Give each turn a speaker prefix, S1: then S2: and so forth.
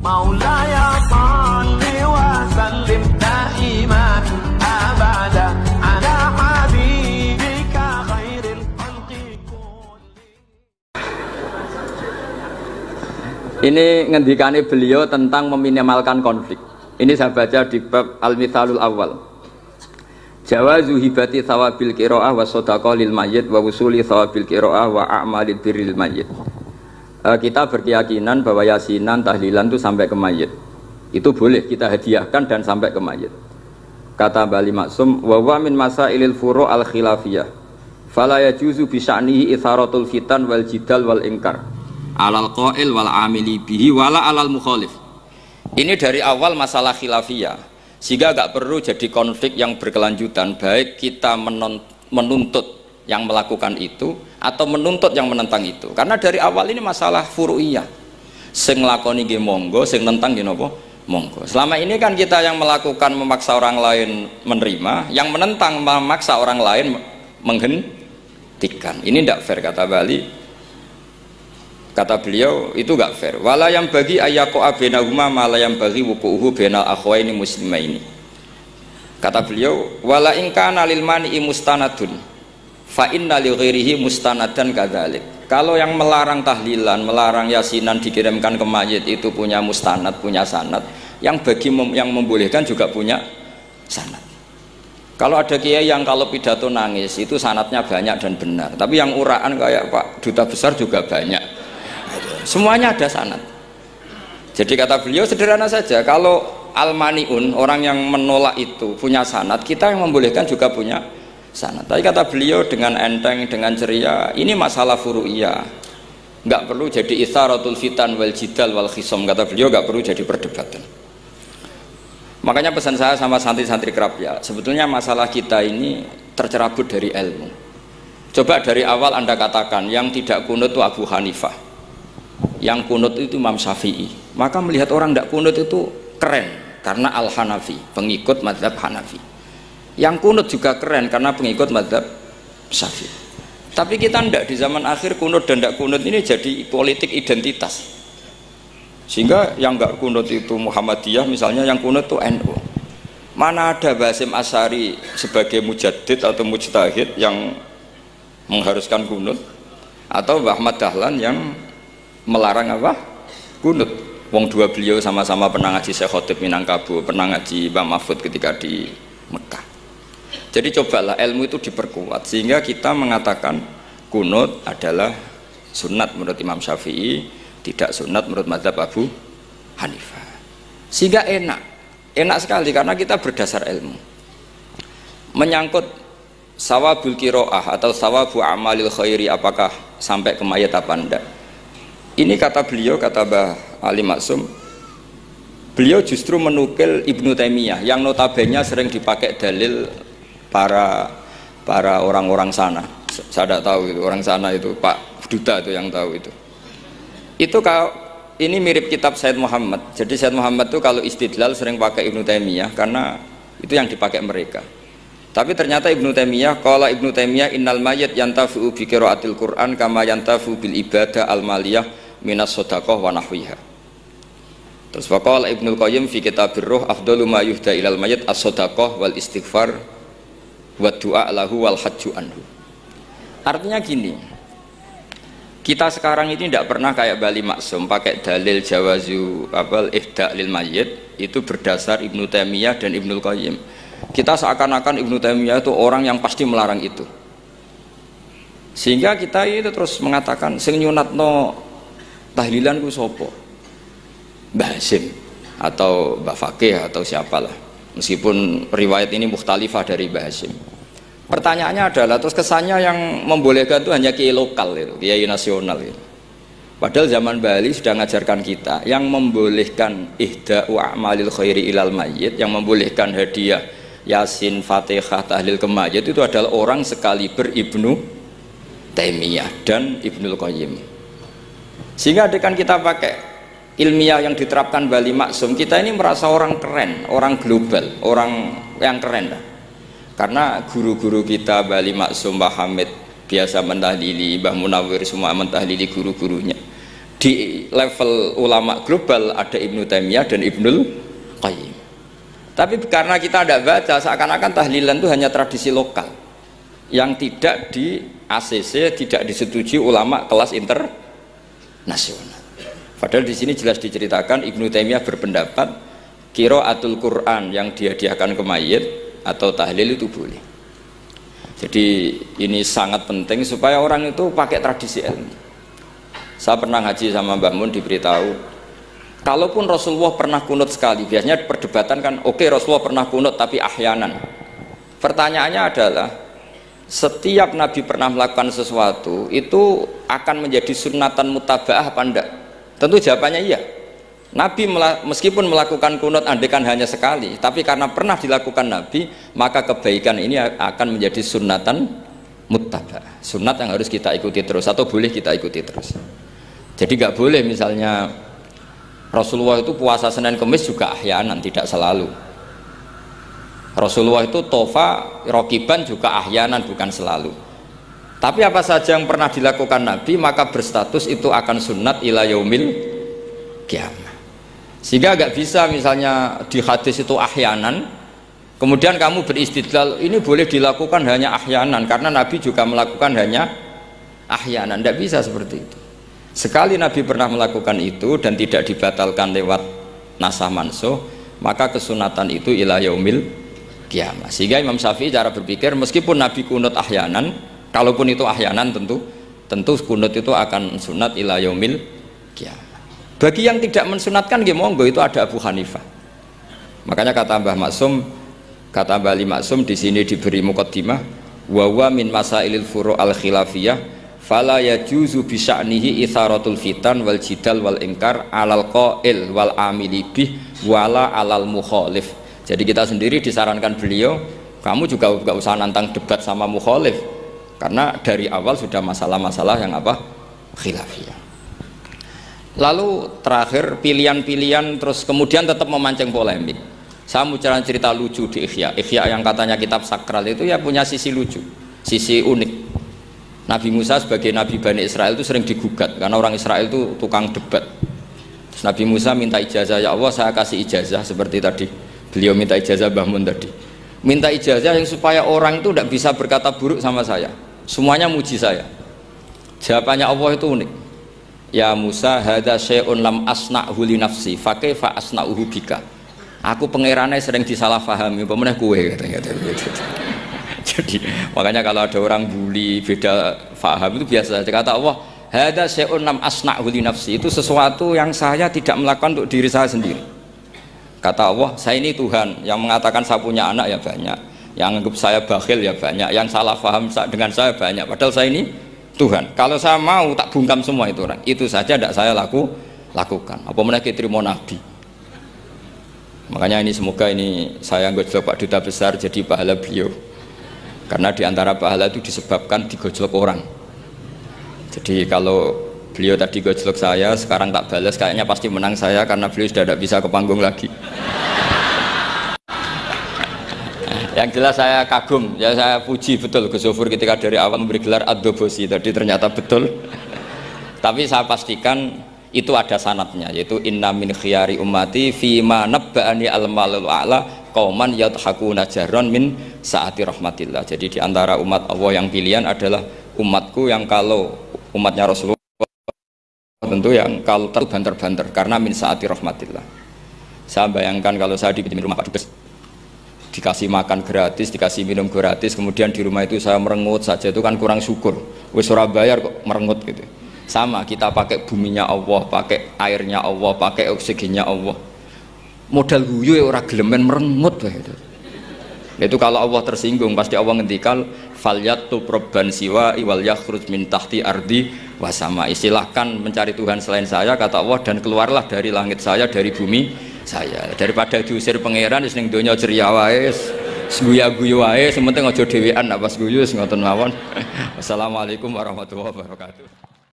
S1: Maulaya salli wa sallim daiman abada ala habibika khairil khalqi kulli.
S2: Ini ngendikane beliau tentang meminimalkan konflik. Ini saya baca di bab Al-Mithalul Awal. Jawazu hibati thawabil qiraah wa shadaqah lil mayyit wa wusuli thawabil qiraah wa a'malil birril mayyit. Kita berkeyakinan bahwa yasinan, tahlilan itu sampai ke mayit. Itu boleh kita hadiahkan dan sampai ke mayit. Kata Bali Maksum, wa wa min masailil furu' al khilafiyah. Fala yajuzu bi sya'nihi itharatul fitan wal jidal wal ingkar. Alal qail wal amili bihi wala alal mukhalif. Ini dari awal masalah khilafiyah. Sehingga enggak perlu jadi konflik yang berkelanjutan, baik kita menuntut yang melakukan itu atau menuntut yang menentang itu, karena dari awal ini masalah furu'iyah. Sing nglakoni nggih monggo, sing nentang nggih napa monggo. Selama ini kan kita yang melakukan memaksa orang lain menerima, yang menentang memaksa orang lain menghentikan. Ini tidak fair, kata Bali. Kata beliau itu enggak fair. Wala yang bagi ayaqa bainahuma ma la yang bagi wuqu'uhu bainal akhwaini muslimaini. Kata beliau, wala in kana lil mani'i mustanadun fa inna li ghairihi mustanadan kadzalik. Kalau yang melarang tahlilan, melarang yasinan dikirimkan ke mayit itu punya mustanad, punya sanad. Yang bagi yang membolehkan juga punya sanad. Kalau ada kiai yang kalau pidato nangis itu sanadnya banyak dan benar, tapi yang uraan kayak Pak Duta Besar juga banyak. Semuanya ada sanad. Jadi kata beliau sederhana saja, kalau al-mani'un, orang yang menolak itu punya sanad, kita yang membolehkan juga punya sanad. Tapi kata beliau dengan enteng, dengan ceria, ini masalah furu'iyah, nggak perlu jadi itharatul fitan wal jidal wal khisom. Kata beliau nggak perlu jadi perdebatan. Makanya pesan saya sama santri-santri kerap ya, sebetulnya masalah kita ini tercerabut dari ilmu. Coba dari awal Anda katakan yang tidak kunut itu Abu Hanifah, yang kunut itu Imam Syafi'i, maka melihat orang tidak kunut itu keren karena Al-Hanafi, pengikut mazhab Hanafi. Yang kunut juga keren karena pengikut mazhab Syafi'i. Tapi kita tidak, di zaman akhir kunut dan tidak kunut ini jadi politik identitas. Sehingga yang nggak kunut itu Muhammadiyah misalnya, yang kunut itu NU. Mana ada Basim Asy'ari sebagai mujaddid atau mujtahid yang mengharuskan kunut, atau Ahmad Dahlan yang melarang apa? Kunut. Wong dua beliau sama-sama pernah ngaji Syekh Khotib Minangkabau, pernah ngaji Mbah Mahfud ketika di Mekah. Jadi cobalah ilmu itu diperkuat sehingga kita mengatakan kunut adalah sunat menurut Imam Syafi'i, tidak sunat menurut mazhab Abu Hanifah. Sehingga enak sekali karena kita berdasar ilmu. Menyangkut sawabul qiraah atau sawabu amalil khairi, apakah sampai ke mayat apa enggak? Ini kata beliau, kata Mbah Ali Maksum, beliau justru menukil Ibnu Taimiyah yang notabene sering dipakai dalil para orang-orang sana. Saya tidak tahu itu orang sana, itu Pak Duta itu yang tahu itu. Itu kalau ini mirip kitab Said Muhammad. Jadi Said Muhammad itu kalau istidlal sering pakai Ibnu Taimiyah karena itu yang dipakai mereka. Tapi ternyata Ibnu Taimiyah, qala Ibnu Taimiyah innal mayyit yantafi'u bi qiraatil Qur'an kama yantafi'u bil ibadah al maliyah minas shadaqah wa nahwiha. Terus faqala Ibnu Qayyim fi kitabir ruh afdalu ma yuhda ilal mayyit as-shadaqah wal istighfar wa du'a lahu wal hajju anhu. Artinya gini, kita sekarang ini tidak pernah kayak Bali Maksum pakai dalil jawazu abal ihda lil mayyit itu berdasar Ibnu Taimiyah dan Ibnu Qayyim. Kita seakan-akan Ibnu Taimiyah itu orang yang pasti melarang itu, sehingga kita itu terus mengatakan sing nyunatno tahlilan ku sopo, Mbah Hasim atau Mbah Fakih atau siapalah, meskipun riwayat ini mukhtalifah dari Mbah Hasim. Pertanyaannya adalah terus kesannya yang membolehkan itu hanya kiai lokal itu, kiai nasional itu. Padahal zaman Bali sudah mengajarkan kita yang membolehkan ihda'u a'malil khairi ilal mayyit, yang membolehkan hadiah Yasin, Fatihah, tahlil ke mayit itu adalah orang sekaliber Ibnu Taimiyah dan Ibnu Qayyim. Sehingga dengan kita pakai ilmiah yang diterapkan Bali Maksum, kita ini merasa orang keren, orang global, orang yang keren lah. Karena guru-guru kita Bali Maksum, Mbah Hamid biasa mentahlili, Mbah Munawir semua mentahlili guru-gurunya. di level ulama global ada Ibnu Taimiyah dan Ibnul Qayyim. Tapi karena kita tidak baca, seakan-akan tahlilan itu hanya tradisi lokal yang tidak di ACC, tidak disetujui ulama kelas internasional. Padahal di sini jelas diceritakan Ibnu Taimiyah berpendapat qiraatul Quran yang dihadiahkan ke mayit atau tahlil itu boleh. Jadi ini sangat penting supaya orang itu pakai tradisi ilmu. Saya pernah ngaji sama Mbak Mun, diberitahu kalaupun Rasulullah pernah kunut sekali, biasanya perdebatan kan, oke, Rasulullah pernah kunut tapi ahyanan. Pertanyaannya adalah setiap Nabi pernah melakukan sesuatu itu akan menjadi sunnatan mutaba'ah apa enggak? Tentu jawabannya iya. Nabi meskipun melakukan kunut andekan hanya sekali, tapi karena pernah dilakukan Nabi, maka kebaikan ini akan menjadi sunnatan mutaba'ah, sunnat yang harus kita ikuti terus atau boleh kita ikuti terus. Jadi nggak boleh misalnya Rasulullah itu puasa Senin Kemis juga ahyanan, tidak selalu. Rasulullah itu tofa rokiban juga ahyanan, bukan selalu. Tapi apa saja yang pernah dilakukan Nabi maka berstatus itu akan sunnat ila yaumil qiyamah. Sehingga nggak bisa misalnya di hadis itu ahyanan, kemudian kamu beristidlal ini boleh dilakukan hanya ahyanan karena Nabi juga melakukan hanya ahyanan. Tidak bisa seperti itu. Sekali Nabi pernah melakukan itu dan tidak dibatalkan lewat nasah mansuh, maka kesunatan itu ila yaumil qiyamah. Sehingga Imam Syafi'i cara berpikir meskipun Nabi kunut ahyanan, kalaupun itu ahyanan tentu kunut itu akan sunat ila yaumil qiyamah. Bagi yang tidak mensunatkan ya monggo, itu ada Abu Hanifah. Makanya kata Mbah Maksum, kata Mbah Ali Maksum di sini diberi muqaddimah, wa huwa min masailil furu' al khilafiyah fala yajuzu bi sya'nihi itharatul fitan wal jidal wal ingkar alal qail wal amili bih wala alal mukhalif. Jadi kita sendiri disarankan beliau, kamu juga gak usah nantang debat sama mukhalif karena dari awal sudah masalah-masalah yang apa? Khilafiyah. Lalu terakhir pilihan-pilihan terus kemudian tetap memancing polemik. Saya mau cerita lucu di Ihya yang katanya kitab sakral itu ya punya sisi lucu, sisi unik. Nabi Musa sebagai Nabi Bani Israel itu sering digugat karena orang Israel itu tukang debat. Terus Nabi Musa minta ijazah, ya Allah saya kasih ijazah seperti tadi beliau minta ijazah Mbah Mun tadi, minta ijazah yang supaya orang itu tidak bisa berkata buruk sama saya, semuanya muji saya. Jawabannya Allah itu unik, ya Musa hadza syai'un lam asna'hu li nafsi fa kaifa asna'uhu bika. Aku pangerane sering disalahpahami pemenah kue katanya. Jadi makanya kalau ada orang bully beda faham itu biasa saja. Kata Allah hadza syai'un lam asna'hu li nafsi, itu sesuatu yang saya tidak melakukan untuk diri saya sendiri. Kata Allah, saya ini Tuhan, yang mengatakan saya punya anak ya banyak, yang anggap saya bakhil ya banyak, yang salah paham dengan saya banyak, padahal saya ini Tuhan. Kalau saya mau tak bungkam semua itu orang, itu saja tidak saya lakukan. Apa menaiki terima Nabi. Makanya ini semoga ini saya gojlok Pak Duta Besar jadi pahala beliau, karena diantara pahala itu disebabkan digojlok orang. Jadi kalau beliau tadi gojlok saya, sekarang tak balas, kayaknya pasti menang saya karena beliau sudah tidak bisa ke panggung lagi. Yang jelas saya kagum, ya saya puji betul Gus Zofur ketika dari awal memberi gelar Ad-Dobosi tadi ternyata betul. Tapi saya pastikan itu ada sanadnya, yaitu inna min khiyari ummati fima nabba'ani al-malul a'la qauman yadhakuna jarron min saati rahmatillah. Jadi diantara umat Allah yang pilihan adalah umatku yang kalau umatnya Rasulullah tentu yang kalau banter-banter karena min saati rahmatillah. Saya bayangkan kalau saya di rumah Pak Dubes dikasih makan gratis, dikasih minum gratis, kemudian di rumah itu saya merengut saja, itu kan kurang syukur. Wis ora bayar kok merengut gitu. Sama kita pakai buminya Allah, pakai airnya Allah, pakai oksigennya Allah. Modal guyu ya orang gelemen merengut gitu. Itu kalau Allah tersinggung pasti Allah ngendikal falyatu probban siwa iwal yakhruj min tahti ardi wasama. Silahkan mencari Tuhan selain saya kata Allah dan keluarlah dari langit saya, dari bumi saya. Daripada diusir pangeran wis ning donya ceria wae, guyu-guyu wae, sementing aja dhewean apa guyu wis ngoten mawon. Wassalamualaikum warahmatullahi wabarakatuh.